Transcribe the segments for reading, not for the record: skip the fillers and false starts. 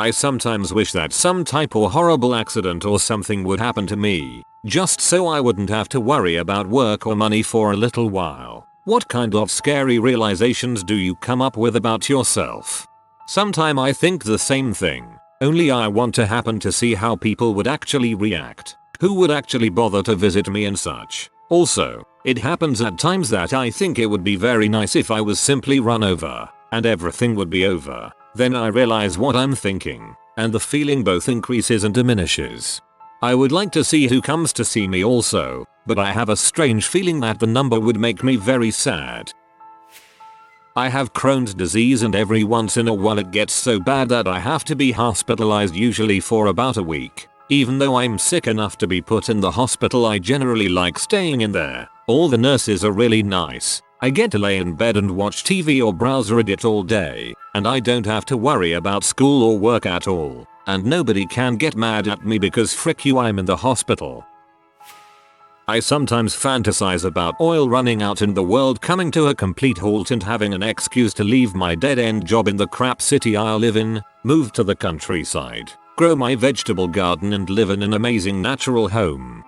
I sometimes wish that some type of horrible accident or something would happen to me, just so I wouldn't have to worry about work or money for a little while. What kind of scary realizations do you come up with about yourself? Sometime I think the same thing, only I want to happen to see how people would actually react, who would actually bother to visit me and such. Also, it happens at times that I think it would be very nice if I was simply run over, and everything would be over. Then I realize what I'm thinking, and the feeling both increases and diminishes. I would like to see who comes to see me also, but I have a strange feeling that the number would make me very sad. I have Crohn's disease, and every once in a while it gets so bad that I have to be hospitalized, usually for about a week. Even though I'm sick enough to be put in the hospital, I generally like staying in there. All the nurses are really nice. I get to lay in bed and watch TV or browse Reddit all day, and I don't have to worry about school or work at all. And nobody can get mad at me because frick you, I'm in the hospital. I sometimes fantasize about oil running out and the world coming to a complete halt and having an excuse to leave my dead-end job in the crap city I live in, move to the countryside, grow my vegetable garden and live in an amazing natural home.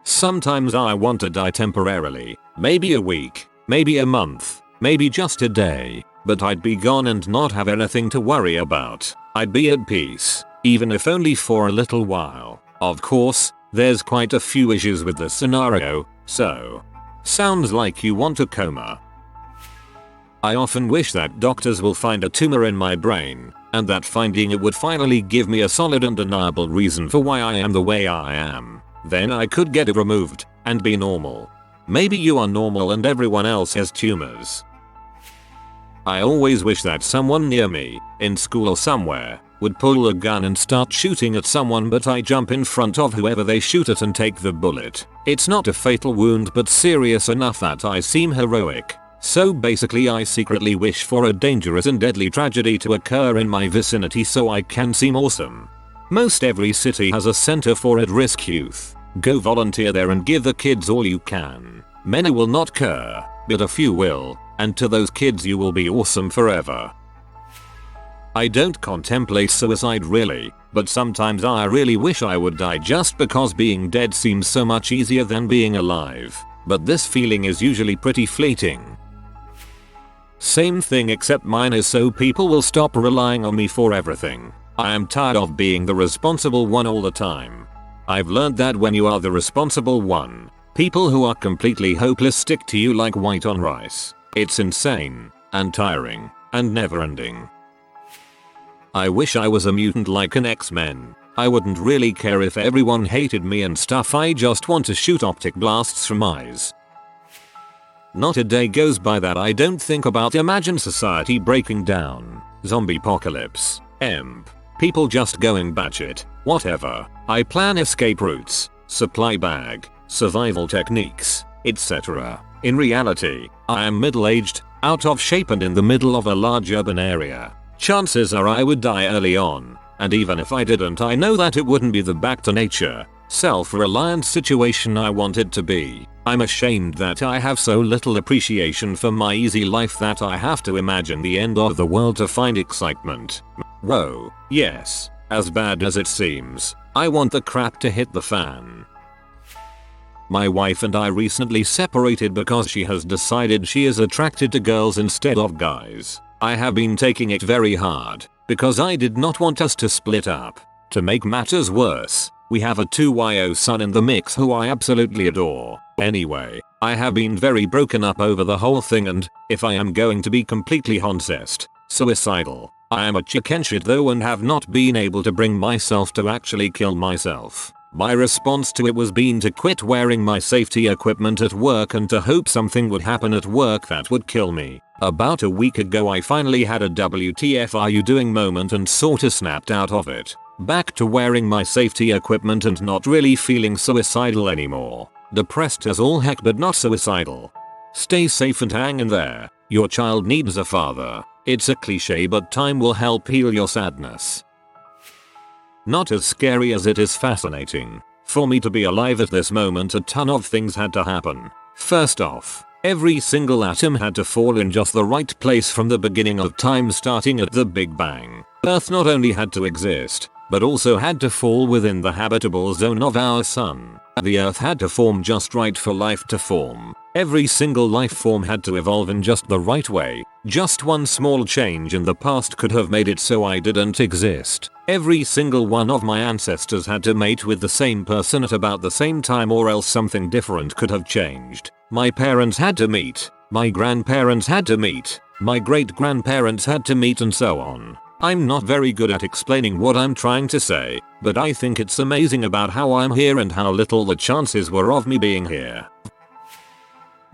Sometimes I want to die temporarily, maybe a week, maybe a month, maybe just a day, but I'd be gone and not have anything to worry about. I'd be at peace, even if only for a little while. Of course, there's quite a few issues with this scenario, so sounds like you want a coma. I often wish that doctors will find a tumor in my brain, and that finding it would finally give me a solid and undeniable reason for why I am the way I am. Then I could get it removed and be normal. Maybe you are normal and everyone else has tumors. I always wish that someone near me, in school or somewhere, would pull a gun and start shooting at someone, but I jump in front of whoever they shoot at and take the bullet. It's not a fatal wound but serious enough that I seem heroic. So basically I secretly wish for a dangerous and deadly tragedy to occur in my vicinity so I can seem awesome. Most every city has a center for at-risk youth. Go volunteer there and give the kids all you can. Many will not care, but a few will, and to those kids you will be awesome forever. I don't contemplate suicide really, but sometimes I really wish I would die just because being dead seems so much easier than being alive. But this feeling is usually pretty fleeting. Same thing, except mine is so people will stop relying on me for everything. I am tired of being the responsible one all the time. I've learned that when you are the responsible one, people who are completely hopeless stick to you like white on rice. It's insane, and tiring, and never ending. I wish I was a mutant like an X-Men. I wouldn't really care if everyone hated me and stuff, I just want to shoot optic blasts from eyes. Not a day goes by that I don't think about imagine society breaking down, zombie apocalypse, people just going batshit, whatever. I plan escape routes, supply bag, survival techniques, etc. In reality, I am middle-aged, out of shape and in the middle of a large urban area. Chances are I would die early on, and even if I didn't, I know that it wouldn't be the back to nature, self-reliant situation I want it to be. I'm ashamed that I have so little appreciation for my easy life that I have to imagine the end of the world to find excitement. Whoa, yes, as bad as it seems, I want the crap to hit the fan. My wife and I recently separated because she has decided she is attracted to girls instead of guys. I have been taking it very hard, because I did not want us to split up. To make matters worse, we have a 2-year-old son in the mix who I absolutely adore. Anyway, I have been very broken up over the whole thing, and, if I am going to be completely honest, suicidal. I am a chicken shit though and have not been able to bring myself to actually kill myself. My response to it was been to quit wearing my safety equipment at work and to hope something would happen at work that would kill me. About a week ago I finally had a WTF are you doing moment and sorta snapped out of it. Back to wearing my safety equipment and not really feeling suicidal anymore. Depressed as all heck but not suicidal. Stay safe and hang in there. Your child needs a father. It's a cliche but time will help heal your sadness. Not as scary as it is fascinating. For me to be alive at this moment a ton of things had to happen. First off, Every single atom had to fall in just the right place from the beginning of time, starting at the Big Bang. Earth not only had to exist, but also had to fall within the habitable zone of our sun. The Earth had to form just right for life to form. Every single life form had to evolve in just the right way. Just one small change in the past could have made it so I didn't exist. Every single one of my ancestors had to mate with the same person at about the same time, or else something different could have changed. My parents had to meet. My grandparents had to meet. My great-grandparents had to meet, and so on. I'm not very good at explaining what I'm trying to say, but I think it's amazing about how I'm here and how little the chances were of me being here.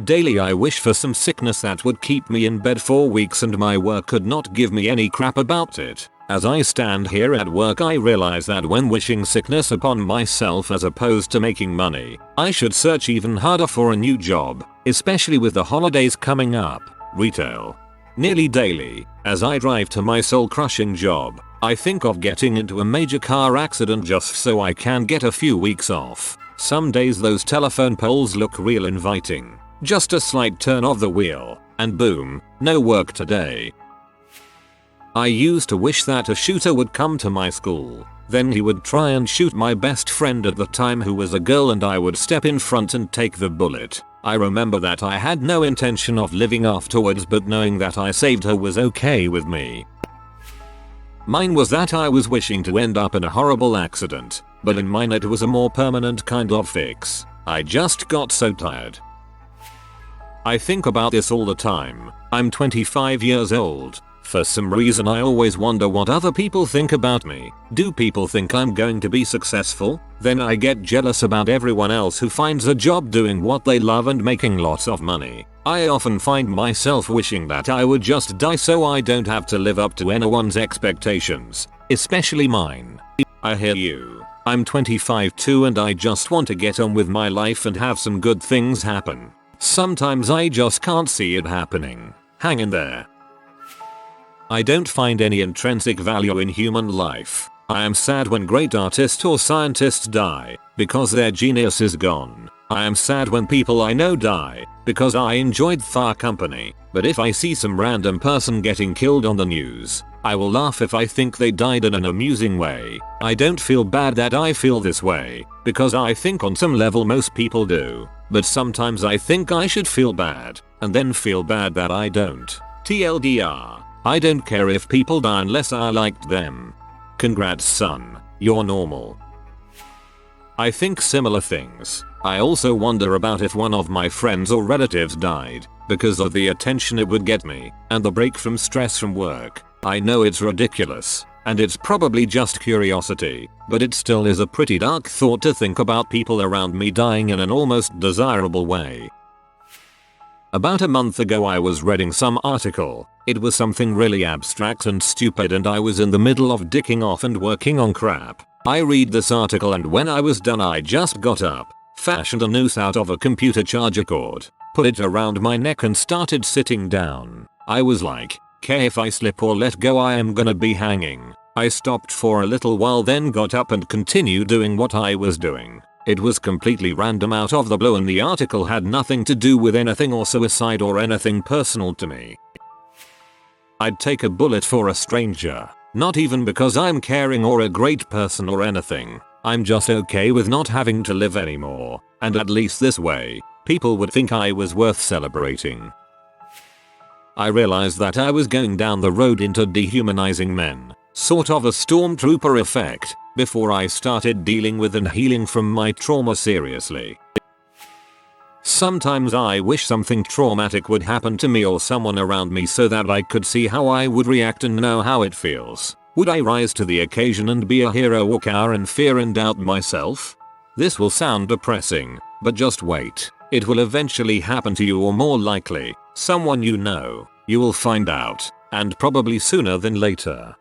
Daily I wish for some sickness that would keep me in bed for weeks and my work could not give me any crap about it. As I stand here at work, I realize that when wishing sickness upon myself as opposed to making money, I should search even harder for a new job, especially with the holidays coming up. Retail. Nearly daily, as I drive to my soul-crushing job, I think of getting into a major car accident just so I can get a few weeks off. Some days those telephone poles look real inviting. Just a slight turn of the wheel, and boom, no work today. I used to wish that a shooter would come to my school. Then he would try and shoot my best friend at the time, who was a girl, and I would step in front and take the bullet. I remember that I had no intention of living afterwards, but knowing that I saved her was okay with me. Mine was that I was wishing to end up in a horrible accident, but in mine it was a more permanent kind of fix. I just got so tired. I think about this all the time. I'm 25 years old. For some reason I always wonder what other people think about me. Do people think I'm going to be successful? Then I get jealous about everyone else who finds a job doing what they love and making lots of money. I often find myself wishing that I would just die so I don't have to live up to anyone's expectations, especially mine. I hear you. I'm 25 too, and I just want to get on with my life and have some good things happen. Sometimes I just can't see it happening. Hang in there. I don't find any intrinsic value in human life. I am sad when great artists or scientists die, because their genius is gone. I am sad when people I know die, because I enjoyed their company. But if I see some random person getting killed on the news, I will laugh if I think they died in an amusing way. I don't feel bad that I feel this way, because I think on some level most people do. But sometimes I think I should feel bad, and then feel bad that I don't. TLDR. I don't care if people die unless I liked them. Congrats son, you're normal. I think similar things. I also wonder about if one of my friends or relatives died, because of the attention it would get me, and the break from stress from work. I know it's ridiculous, and it's probably just curiosity, but it still is a pretty dark thought to think about people around me dying in an almost desirable way. About a month ago I was reading some article. It was something really abstract and stupid, and I was in the middle of dicking off and working on crap. I read this article, and when I was done I just got up, fashioned a noose out of a computer charger cord, put it around my neck and started sitting down. I was like, "'Kay, if I slip or let go I am gonna be hanging." I stopped for a little while, then got up and continued doing what I was doing. It was completely random out of the blue, and the article had nothing to do with anything or suicide or anything personal to me. I'd take a bullet for a stranger, not even because I'm caring or a great person or anything. I'm just okay with not having to live anymore, and at least this way, people would think I was worth celebrating. I realized that I was going down the road into dehumanizing men, sort of a stormtrooper effect, before I started dealing with and healing from my trauma seriously. Sometimes I wish something traumatic would happen to me or someone around me so that I could see how I would react and know how it feels. Would I rise to the occasion and be a hero or cower in fear and doubt myself? This will sound depressing, but just wait. It will eventually happen to you, or more likely, someone you know. You will find out, and probably sooner than later.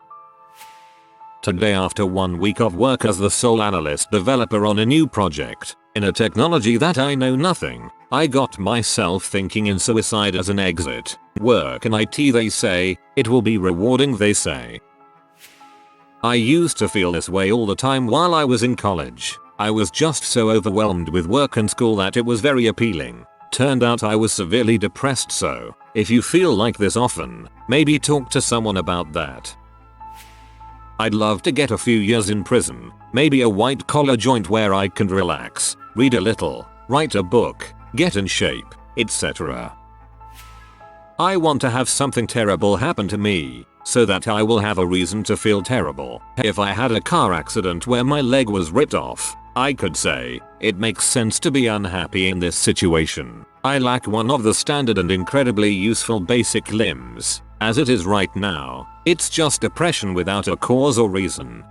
Today, after 1 week of work as the sole analyst developer on a new project, in a technology that I know nothing, I got myself thinking in suicide as an exit. Work in IT, they say, it will be rewarding, they say. I used to feel this way all the time while I was in college. I was just so overwhelmed with work and school that it was very appealing. Turned out I was severely depressed, so if you feel like this often, maybe talk to someone about that. I'd love to get a few years in prison, maybe a white collar joint where I can relax, read a little, write a book, get in shape, etc. I want to have something terrible happen to me, so that I will have a reason to feel terrible. If I had a car accident where my leg was ripped off, I could say, it makes sense to be unhappy in this situation. I lack one of the standard and incredibly useful basic limbs. As it is right now, it's just depression without a cause or reason.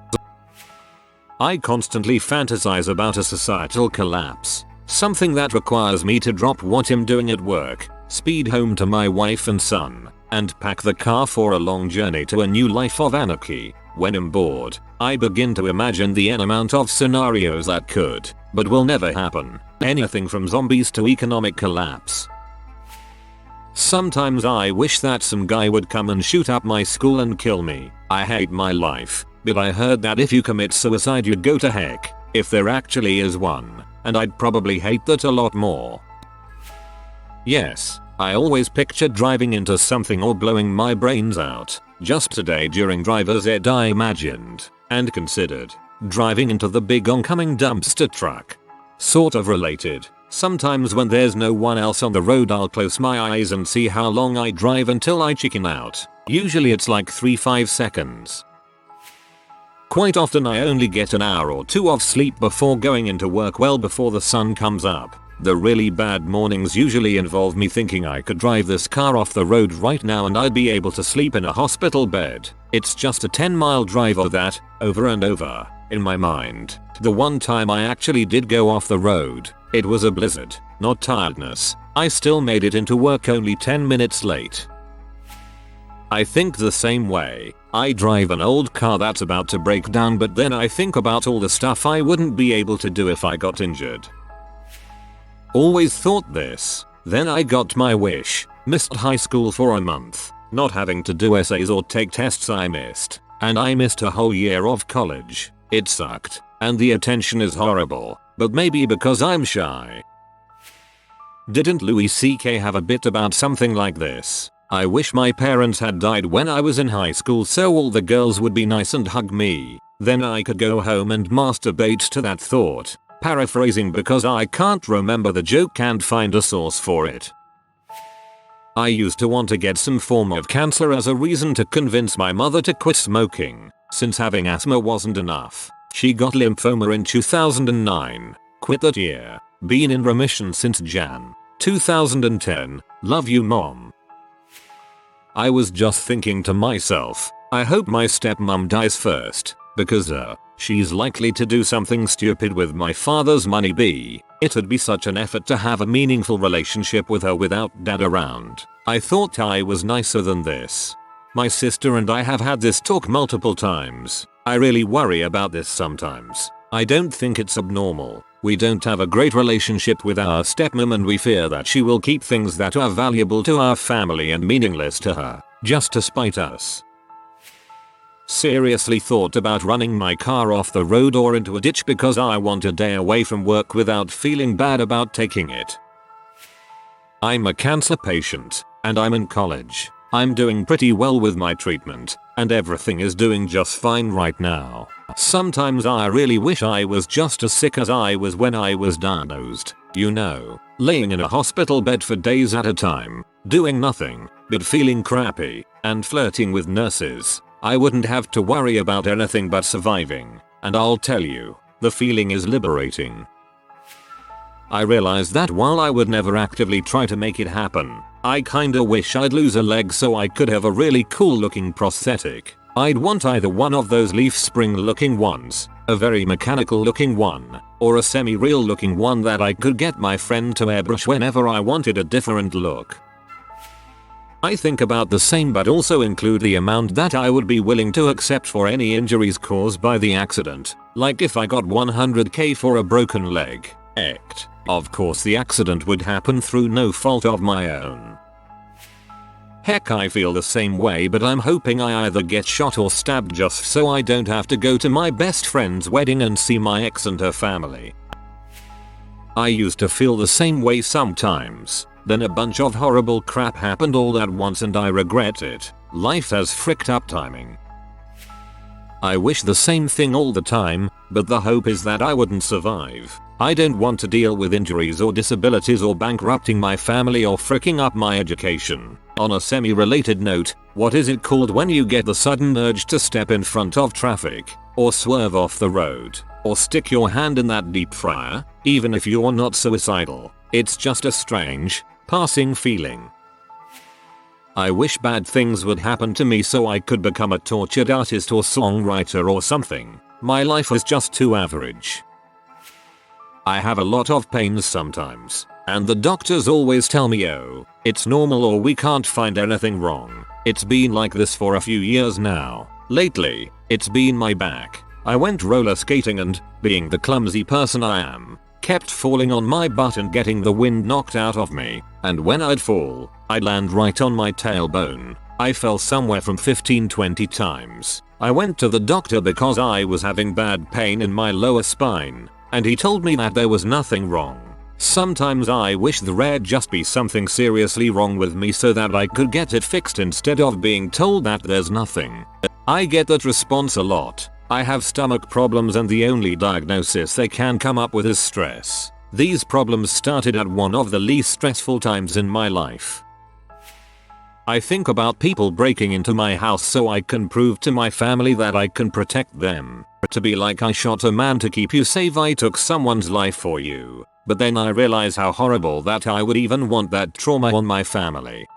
I constantly fantasize about a societal collapse. Something that requires me to drop what I'm doing at work, speed home to my wife and son, and pack the car for a long journey to a new life of anarchy. When I'm bored, I begin to imagine the n amount of scenarios that could, but will never happen. Anything from zombies to economic collapse. Sometimes I wish that some guy would come and shoot up my school and kill me. I hate my life, but I heard that if you commit suicide you go to heck, if there actually is one, and I'd probably hate that a lot more. Yes, I always picture driving into something or blowing my brains out. Just today during driver's ed I imagined, and considered, driving into the big oncoming dumpster truck. Sort of related. Sometimes when there's no one else on the road I'll close my eyes and see how long I drive until I chicken out. Usually it's like 3-5 seconds. Quite often I only get an hour or two of sleep before going into work well before the sun comes up. The really bad mornings usually involve me thinking I could drive this car off the road right now and I'd be able to sleep in a hospital bed. It's just a 10-mile drive of that, over and over, in my mind. The one time I actually did go off the road, it was a blizzard, not tiredness. I still made it into work only 10 minutes late. I think the same way. I drive an old car that's about to break down, but then I think about all the stuff I wouldn't be able to do if I got injured. Always thought this. Then I got my wish. Missed high school for a month. Not having to do essays or take tests I missed. And I missed a whole year of college. It sucked. And the attention is horrible. But maybe because I'm shy. Didn't Louis C.K. have a bit about something like this? I wish my parents had died when I was in high school so all the girls would be nice and hug me. Then I could go home and masturbate to that thought. Paraphrasing because I can't remember the joke and find a source for it. I used to want to get some form of cancer as a reason to convince my mother to quit smoking, since having asthma wasn't enough. She got lymphoma in 2009, quit that year, been in remission since Jan. 2010, love you mom. I was just thinking to myself, I hope my stepmom dies first, because she's likely to do something stupid with my father's money. It'd be such an effort to have a meaningful relationship with her without dad around. I thought I was nicer than this. My sister and I have had this talk multiple times. I really worry about this sometimes. I don't think it's abnormal. We don't have a great relationship with our stepmom and we fear that she will keep things that are valuable to our family and meaningless to her, just to spite us. Seriously thought about running my car off the road or into a ditch because I want a day away from work without feeling bad about taking it. I'm a cancer patient, and I'm in college. I'm doing pretty well with my treatment, and everything is doing just fine right now. Sometimes I really wish I was just as sick as I was when I was diagnosed. You know, laying in a hospital bed for days at a time, doing nothing, but feeling crappy, and flirting with nurses. I wouldn't have to worry about anything but surviving, and I'll tell you, the feeling is liberating. I realized that while I would never actively try to make it happen, I kinda wish I'd lose a leg so I could have a really cool looking prosthetic. I'd want either one of those leaf spring looking ones, a very mechanical looking one, or a semi-real looking one that I could get my friend to airbrush whenever I wanted a different look. I think about the same but also include the amount that I would be willing to accept for any injuries caused by the accident, like if I got 100k for a broken leg. Of course the accident would happen through no fault of my own. Heck, I feel the same way, but I'm hoping I either get shot or stabbed just so I don't have to go to my best friend's wedding and see my ex and her family. I used to feel the same way sometimes. Then a bunch of horrible crap happened all at once and I regret it. Life has fricked up timing. I wish the same thing all the time, but the hope is that I wouldn't survive. I don't want to deal with injuries or disabilities or bankrupting my family or fricking up my education. On a semi-related note, what is it called when you get the sudden urge to step in front of traffic, or swerve off the road, or stick your hand in that deep fryer? Even if you're not suicidal, it's just a strange, passing feeling. I wish bad things would happen to me so I could become a tortured artist or songwriter or something. My life is just too average. I have a lot of pains sometimes, and the doctors always tell me, oh, it's normal or we can't find anything wrong. It's been like this for a few years now. Lately, it's been my back. I went roller skating and, being the clumsy person I am, kept falling on my butt and getting the wind knocked out of me, and when I'd fall, I'd land right on my tailbone. I fell somewhere from 15-20 times. I went to the doctor because I was having bad pain in my lower spine, and he told me that there was nothing wrong. Sometimes I wish there'd just be something seriously wrong with me so that I could get it fixed instead of being told that there's nothing. I get that response a lot. I have stomach problems and the only diagnosis they can come up with is stress. These problems started at one of the least stressful times in my life. I think about people breaking into my house so I can prove to my family that I can protect them. To be like, I shot a man to keep you safe, I took someone's life for you. But then I realize how horrible that I would even want that trauma on my family.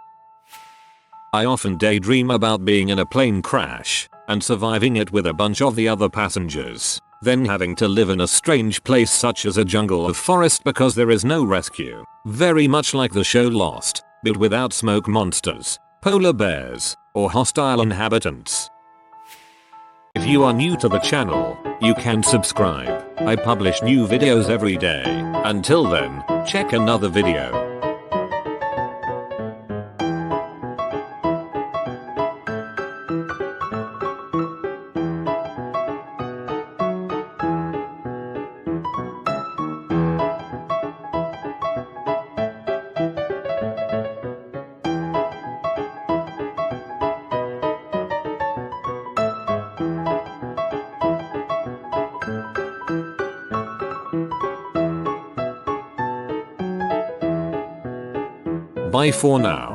I often daydream about being in a plane crash and surviving it with a bunch of the other passengers, then having to live in a strange place such as a jungle or forest because there is no rescue. Very much like the show Lost, but without smoke monsters, polar bears, or hostile inhabitants. If you are new to the channel, you can subscribe. I publish new videos every day. Until then, check another video. Bye for now.